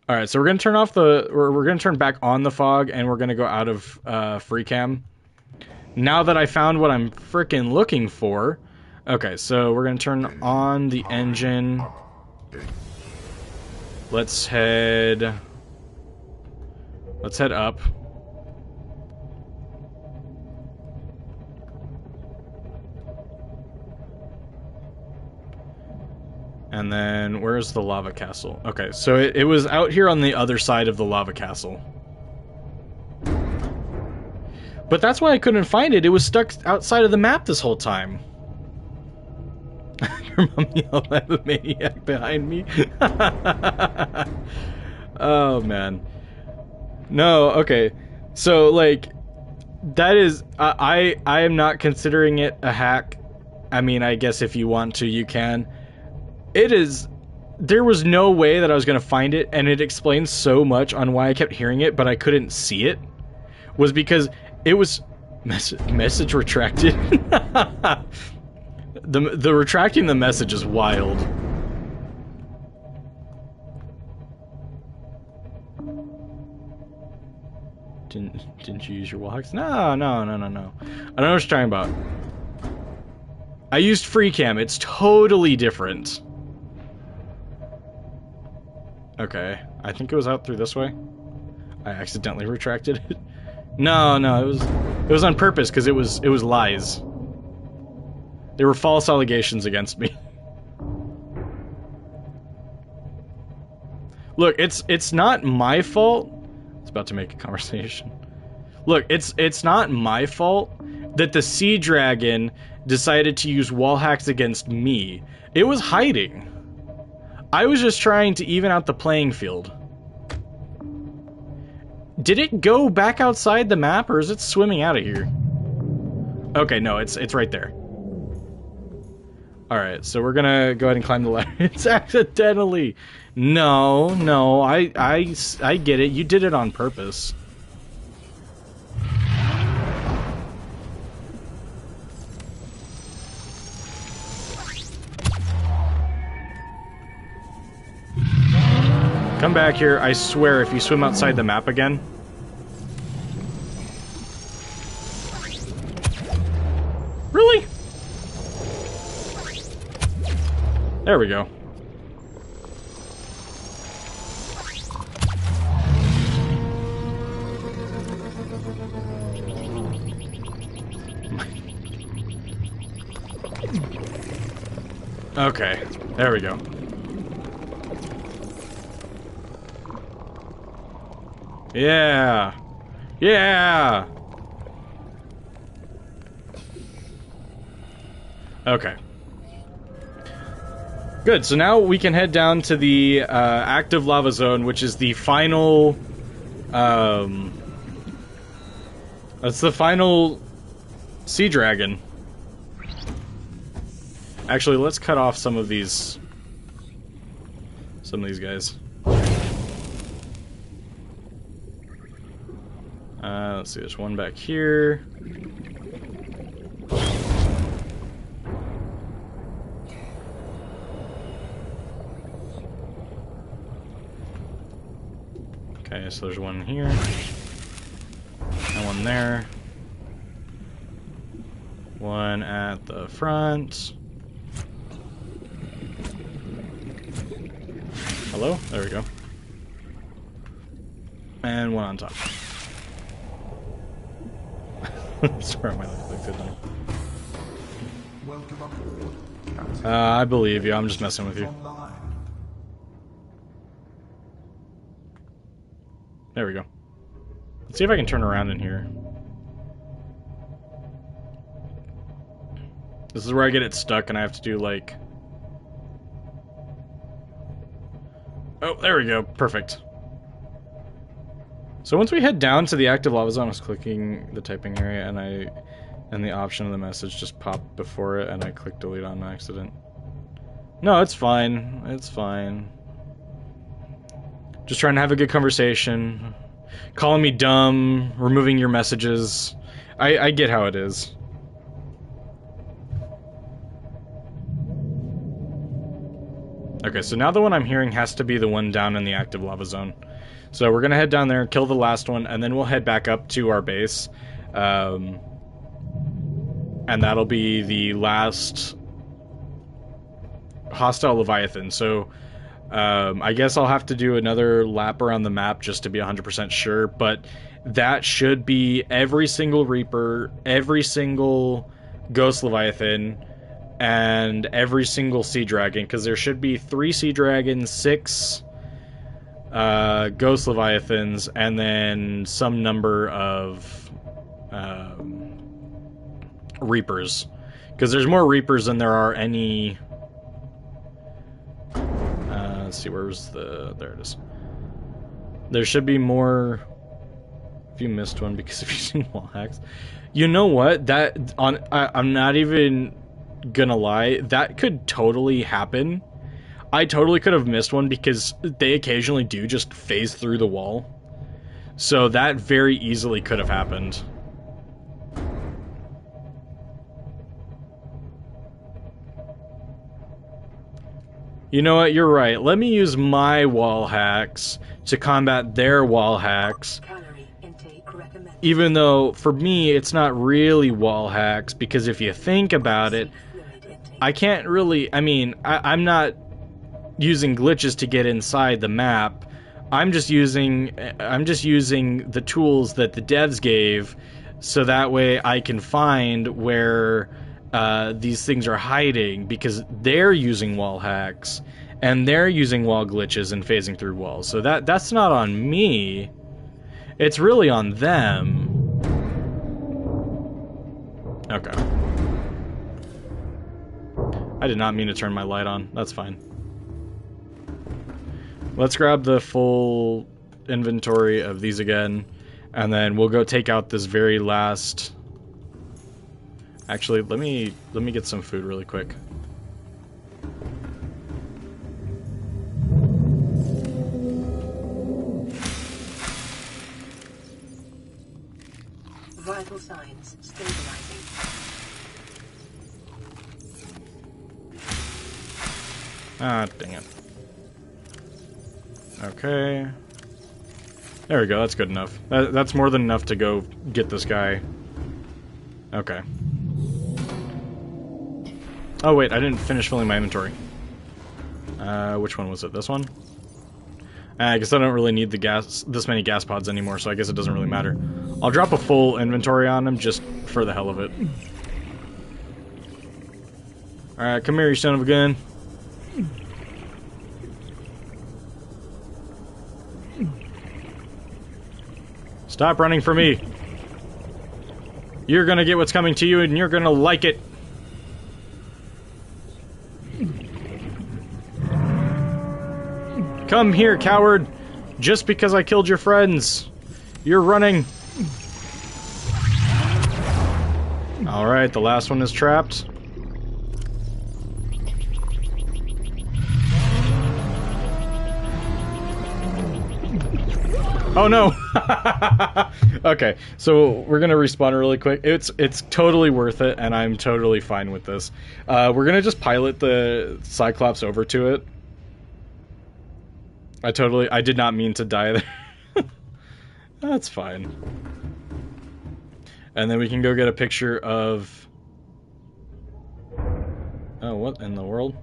All right, so we're gonna turn off the. We're gonna turn back on the fog, and we're gonna go out of free cam. Now that I found what I'm frickin' looking for. Okay, so we're gonna turn on the engine. Let's head up. And then, where's the lava castle? Okay, so it was out here on the other side of the lava castle. But that's why I couldn't find it. It was stuck outside of the map this whole time. Your mom yelled at the maniac behind me. Oh, man. No, okay. So, like, that is... I am not considering it a hack. I mean, I guess if you want to, you can. It is... There was no way that I was going to find it, and it explains so much on why I kept hearing it, but I couldn't see it. Was because it was... Message retracted. The retracting the message is wild. Didn't you use your wall hacks? No. I don't know what you're talking about. I used FreeCam. It's totally different. Okay, I think it was out through this way. I accidentally retracted it. No, it was on purpose because it was lies. There were false allegations against me. Look, it's not my fault. It's about to make a conversation. Look, it's not my fault that the Sea Dragon decided to use wall hacks against me. It was hiding. I was just trying to even out the playing field. Did it go back outside the map, or is it swimming out of here? Okay, no, it's right there. Alright, so we're gonna go ahead and climb the ladder. It's accidentally. No, I get it. You did it on purpose. Come back here. I swear, if you swim outside the map again... Really? There we go. Okay, there we go. Yeah! Yeah! Okay. Good, so now we can head down to the active lava zone, which is the final... that's the final sea dragon. Actually, let's cut off some of these guys. Let's see, there's one back here. Okay, so there's one here. And one there. One at the front. Hello? There we go. And one on top. Sorry, my life looked good now. Welcome aboard, Captain. I believe you. I'm just messing with you. Online. There we go. Let's see if I can turn around in here. This is where I get it stuck and I have to do like... Oh, there we go. Perfect. So once we head down to the active lava zone, I was clicking the typing area and the option of the message just popped before it and I clicked delete on accident. No, it's fine. It's fine. Just trying to have a good conversation. Calling me dumb, removing your messages. I get how it is. Okay, so now the one I'm hearing has to be the one down in the active lava zone. So we're gonna head down there, kill the last one, and then we'll head back up to our base. And that'll be the last hostile Leviathan. So I guess I'll have to do another lap around the map just to be 100% sure, but that should be every single Reaper, every single Ghost Leviathan, and every single sea dragon, because there should be 3 sea dragons, 6 ghost leviathans, and then some number of reapers, because there's more reapers than there are any. Let's see, where's the... there it is. There should be more. If you missed one because of using wall hacks, you know what, that on I'm not even gonna lie, that could totally happen. I totally could have missed one because they occasionally do just phase through the wall. So that very easily could have happened. You know what, you're right. Let me use my wall hacks to combat their wall hacks. Calorie intake recommended. Even though, for me, it's not really wall hacks, because if you think about it, Fluid intake. I can't really... I mean, I'm not using glitches to get inside the map. I'm just using the tools that the devs gave, so that way I can find where these things are hiding, because they're using wall hacks and they're using wall glitches and phasing through walls. So that's not on me. It's really on them. Okay. I did not mean to turn my light on. That's fine. Let's grab the full inventory of these again, and then we'll go take out this very last... Actually, let me get some food really quick. Vital signs stabilizing. Ah, dang it. Okay. There we go, that's good enough. That's more than enough to go get this guy. Okay. Oh wait, I didn't finish filling my inventory. Which one was it? This one? I guess I don't really need this many gas pods anymore, so I guess it doesn't really matter. I'll drop a full inventory on him just for the hell of it. Alright, come here, you son of a gun. Stop running from me. You're gonna get what's coming to you, and you're gonna like it. Come here, coward. Just because I killed your friends. You're running. Alright, the last one is trapped. Oh no! Okay, so we're gonna respawn really quick. It's totally worth it, and I'm totally fine with this. We're gonna just pilot the Cyclops over to it. I did not mean to die there. That's fine. And then we can go get a picture of... Oh, what in the world?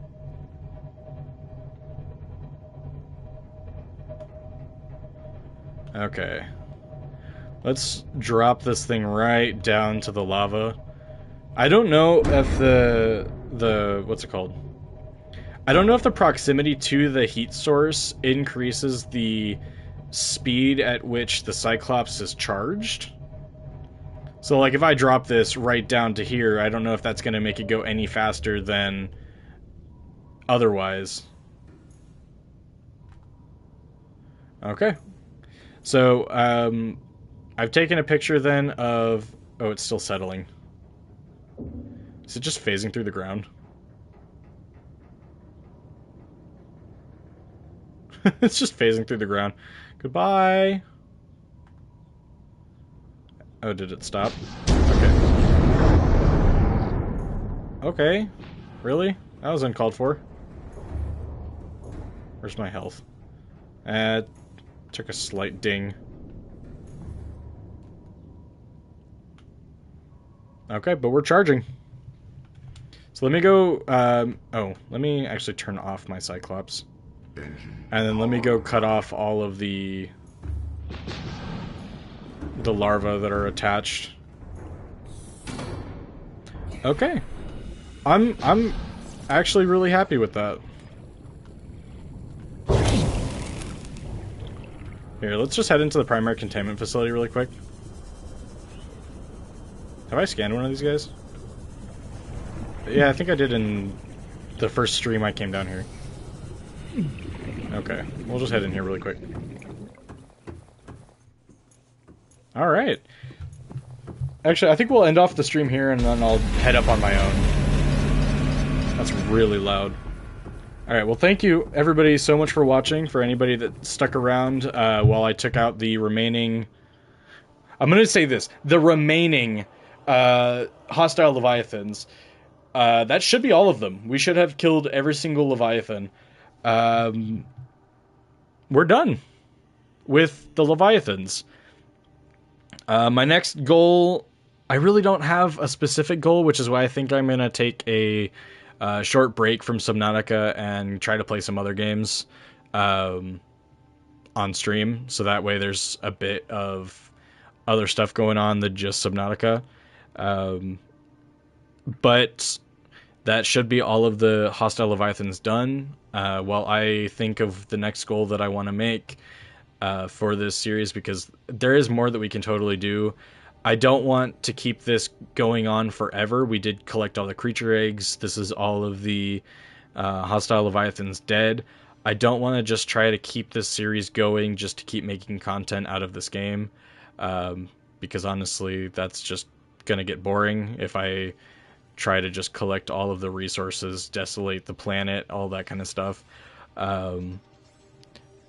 Okay. Let's drop this thing right down to the lava. I don't know if the what's it called? I don't know if the proximity to the heat source increases the speed at which the Cyclops is charged. So, like, if I drop this right down to here, I don't know if that's going to make it go any faster than otherwise. Okay. So, I've taken a picture then of... Oh, it's still settling. Is it just phasing through the ground? It's just phasing through the ground. Goodbye. Oh, did it stop? Okay. Okay. Really? That was uncalled for. Where's my health? Took a slight ding. Okay, but we're charging. So let me go, let me actually turn off my Cyclops. And then let me go cut off all of the larvae that are attached. Okay. I'm actually really happy with that. Here, let's just head into the primary containment facility really quick. Have I scanned one of these guys? Yeah, I think I did in the first stream I came down here. Okay, we'll just head in here really quick. Alright. Actually, I think we'll end off the stream here and then I'll head up on my own. That's really loud. Alright, well thank you everybody so much for watching, for anybody that stuck around while I took out the remaining... I'm gonna say this, the remaining hostile Leviathans. That should be all of them. We should have killed every single Leviathan. We're done with the Leviathans. My next goal, I really don't have a specific goal, which is why I think I'm going to take a short break from Subnautica and try to play some other games on stream. So that way there's a bit of other stuff going on than just Subnautica. But that should be all of the hostile Leviathans done. While I think of the next goal that I want to make for this series, because there is more that we can totally do. I don't want to keep this going on forever. We did collect all the creature eggs. This is all of the hostile Leviathans dead. I don't want to just try to keep this series going just to keep making content out of this game. Because honestly, that's just going to get boring if I try to just collect all of the resources, desolate the planet, all that kind of stuff.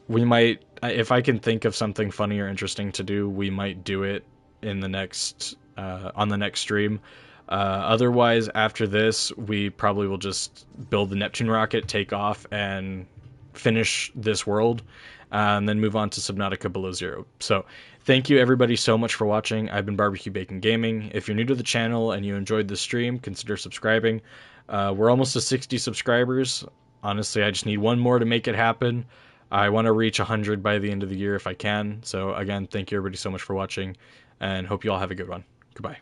We might, if I can think of something funny or interesting to do, we might do it in the next, on the next stream. Otherwise, after this, we probably will just build the Neptune rocket, take off, and finish this world, and then move on to Subnautica Below Zero. So, thank you everybody so much for watching. I've been Barbecue Bacon Gaming. If you're new to the channel and you enjoyed this stream, consider subscribing. We're almost to 60 subscribers. Honestly, I just need one more to make it happen. I want to reach 100 by the end of the year if I can. So again, thank you everybody so much for watching, and hope you all have a good one. Goodbye.